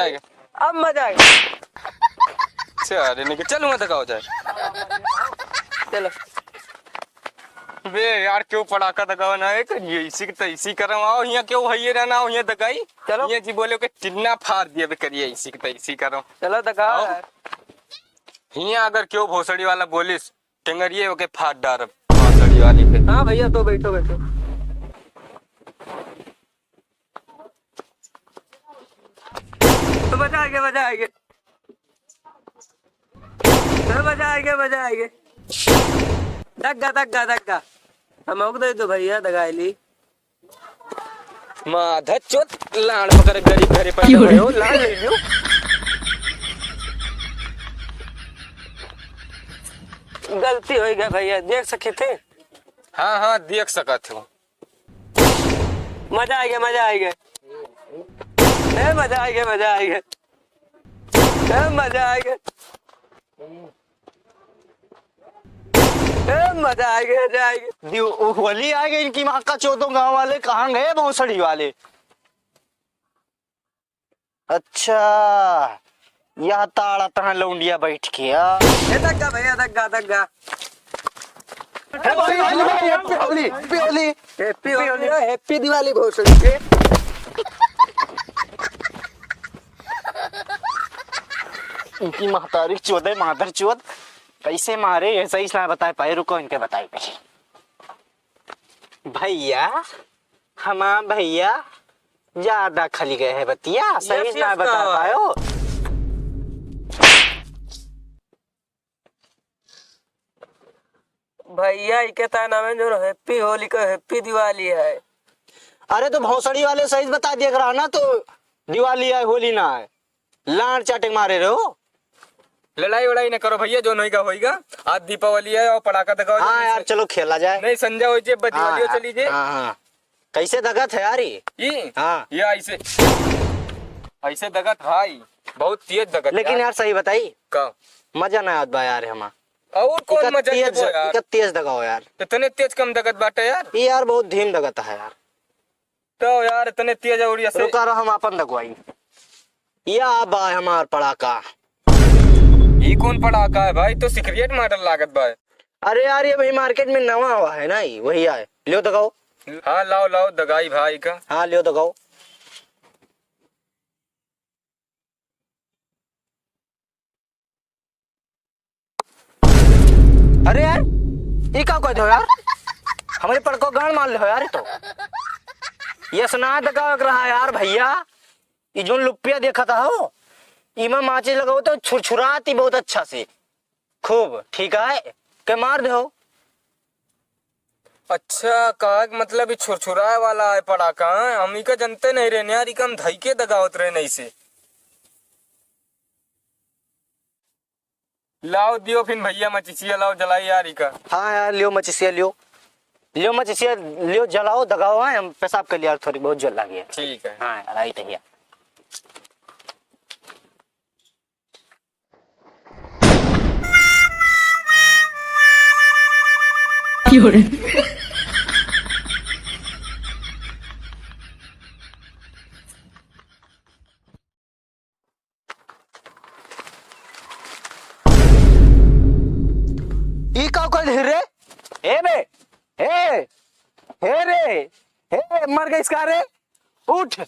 आएगा। अब मजा आएगा। अरे नहीं चलू मत हो जाए। चलो बे यार क्यों पटाखा दगावा ना है ये इसी तो इसी करम आओ यहाँ क्यों है रहना हो यहाँ दगाई। चलो ये जी बोले के टिन्ना फाड़ दिया बे करिए इसी तो इसी करम। चलो दगाओ यहाँ अगर क्यों भोसड़ी वाला बोलिस टेंगरिए ओके फाड़ डार भोसड़ी वाली पे। हाँ भैया तो बैठो बैठो। तो मजा आएगा मजा आएगा। तो मजा आएगा मजा आएगा। दग्गा दग्गा दग्गा हम दे दो भैया दगाइली माधा चोत लाड़ पकड़ गरीब घरे पर हो लाड़ ले लियो। गलती हो गया भैया देख सके थे। हाँ हाँ देख सका थे। मजा आएगा मजा आएगा। मजा आएगा मजा आएगा। मजा आएगा मजा आएगा मजा आएगा। होली आ गई इनकी माँ का चौथों गांव वाले कहाँ गए भोसड़ी वाले। अच्छा यह ताड़ा तहा लौंडिया बैठ के दग्गा भैया दग्गा दग्गा। Happy Holi happy Holi happy Holi happy Diwali भोसड़ी के। इनकी महतारी चौदह मादर चौथ कैसे मारे ऐसा ही ना बताए पाए। रुको इनके बताए भैया हमा भैया ज्यादा खली गए हैं बतिया सही ना बता पायो। भैया इके नाम है जो हैप्पी होली का हैप्पी दिवाली है। अरे तो भौसड़ी वाले सही बता दिया करा ना तो दिवाली है होली ना है। लाड़ चाटे मारे रहे हो। लड़ाई वड़ाई न करो भैया जो नहीं का होएगा। आज दीपावली है और पटाखा दगाओ। हाँ यार चलो खेला जाए। नहीं संजय हो जे दिवाली चली जे। हाँ कैसे दगत है यार ये। हाँ ये ऐसे ऐसे दगत भाई बहुत तेज दगत। लेकिन यार सही बताई का मजा ना आता यार हमा। और कौन मजा यार तेज दगाओ यार। इतने तेज कम दगत बाटे यार। ये यार बहुत धीम दगत है यार। तो यार इतने तेज और रुका रहो हम अपन दगवाई। या बा हमार पड़ाका। ये कौन पटाखा है भाई तो सीक्रेट मॉडल लागत भाई। अरे यार ये भाई मार्केट में नवा हुआ है ना वही आए लियो दगाओ। हाँ लाओ लाओ दगाई भाई का। हाँ लियो दगाओ। अरे यार ये क्या कहते हो यार हमारे पड़को गान मान लो यार। तो ये सुना दगा रहा यार भैया। ये जो लुपिया देखा था हो इमा माचिस लगाओ तो छुरछुराती बहुत अच्छा से खूब ठीक है के मार दो। अच्छा का मतलब ये छुरछुराए वाला है पटाखा। हम का जनते नहीं रहे यार हम धई के दगावत रहे नहीं से। लाओ दियो फिर भैया मचिसिया लाओ जलाई यार का। हाँ यार लियो मचिसिया लियो लियो मचिसिया लियो जलाओ दगाओ। हाँ हम पेशाब कर लिया यार थोड़ी बहुत जल लगी है। ठीक है। हाँ यार आई तहिया। ई का कर रे ए बे हे रे हे मर गई इसका रे उठ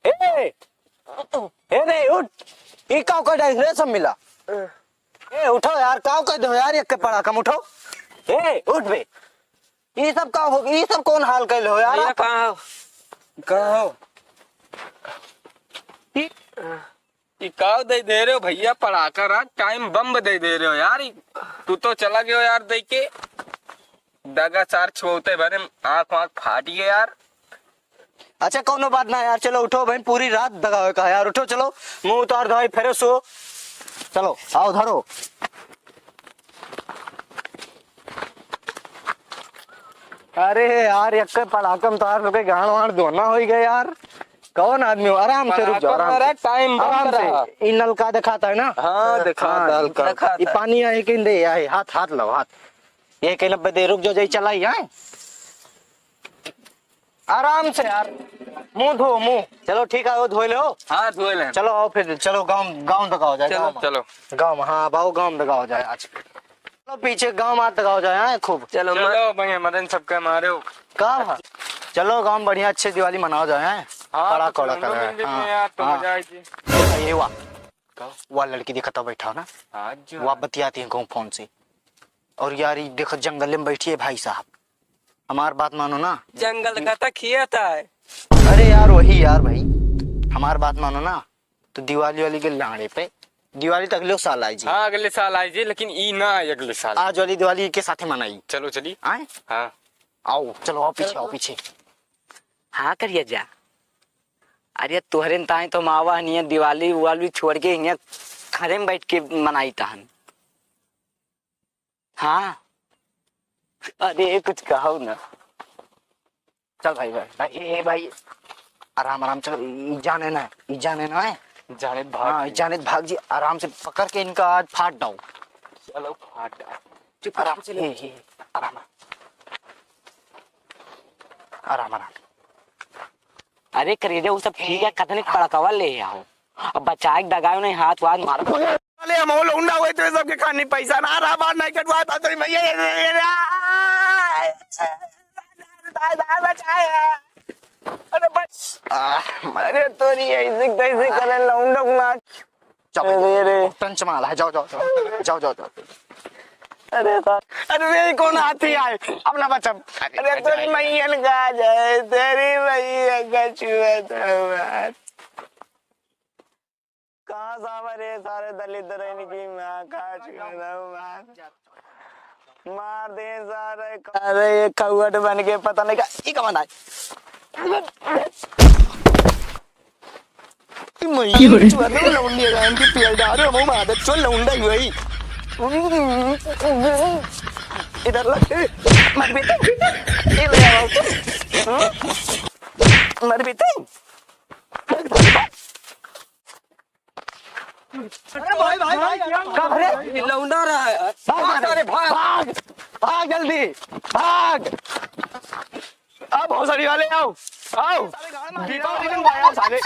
हे रे उठ ई का कर रे सब मिला। ए उठो यार काव कर दो यार एक पड़ा कम उठो। ए उठ बे ये सब का हो ये सब कौन हाल कर लो यार। कहाँ हो इकाव दे रहे हो भैया पढ़ाकर रात टाइम बम दे रहे हो यार। तू तो चला गयो यार दे के दगा चार छोते भरे आँख आँख फाट गए यार। अच्छा कोनो बात ना यार चलो उठो भाई पूरी रात दगा का यार। उठो चलो मुंह उतार दो फिर सो चलो आओ धरो। अरे यार एक पड़ाकम तार के गाड़ वाड़ धोना हो गए यार। कौन आदमी हो आराम से रुक जाओ टाइम आराम से। ये नलका दिखाता है ना। हाँ दिखा ये पानी आए कि दे आए हाथ हाथ लो हाथ ये कहीं 90 दे रुक जाओ जाई चलाई आए। आराम से यार, मुंह धो मुंह। चलो ठीक है, वो धो लो। हाँ धो ले। चलो आओ फिर, चलो गांव गांव तक आओ जाए। चलो, चलो गांव, हाँ बाबू गांव तक आओ जाए आज। चलो पीछे गांव मार तक आओ जाए। हाँ खूब चलो चलो भैया मदन सबके मारे हो। कहाँ? चलो गांव बढ़िया अच्छे दिवाली मनाओ जाए। हैं बड़ा कौड़ा कर रहा है। यार तो मजा हाँ आएगी। ये वाह लड़की देखा था बैठा हो ना, हाँ जो वो बतियाती है गाँव फोन से। और यार ये देखो जंगल में बैठी है भाई साहब, हमार बात मानो ना। जंगल का तक किया था। अरे यार वही यार भाई, हमार बात मानो ना, तो दिवाली वाली के लाड़े पे दिवाली तो अगले साल आई जी। हाँ अगले साल आई जी, लेकिन ई ना आए अगले साल। आज वाली दिवाली के साथ मनाई। चलो चली। आए हाँ आओ, चलो आओ पीछे, आओ पीछे। हाँ करिए जा। अरे तोहरे ताए तो मावा नहीं दिवाली उवाली छोड़ के यहाँ घरे में बैठ के मनाई तहन। हाँ अरे कुछ कहो ना। चल भाई भाई भाई ए भाई, आराम आराम चलो। ई जाने ना है जाने हाँ, भाग। जाने भाग जी। आराम से पकड़ के इनका आज फाट दो। चलो फाट डाल। चुप आराम से ले। आराम आराम आराम। अरे करिए जा, वो सब ठीक है, कतने कड़कवा ले आओ। अब बचाए दगाओ नहीं, हाथ वाथ मार। अरे हम वो लौंडा हुए तो सबके खाने पैसा ना रहा, बात नहीं कटवा था तो भैया अरे तो नहीं ऐसे कैसे करे लौंडा ना। पंच माला है। जाओ जाओ जाओ जाओ जाओ जाओ। अरे सर, अरे कौन हाथी आए अपना बच्चा। अरे तेरी मैया लगा जाए, तेरी मैया का छुआ कहाँ सावरे सारे दलित रहने की माँ का छुआ मार दे सारे। अरे ये कौवट बन के पता नहीं क्या कमान आए। लौंडी की पेड़ डाल रहे हो आदत चो लौंडा ही वही इधर मर भी ले आओ मर भी भाई भाई भाई लौंडा रहा है। भाग भाग जल्दी भाग। अब बहुत सारी वाले आओ दीपावली में सारे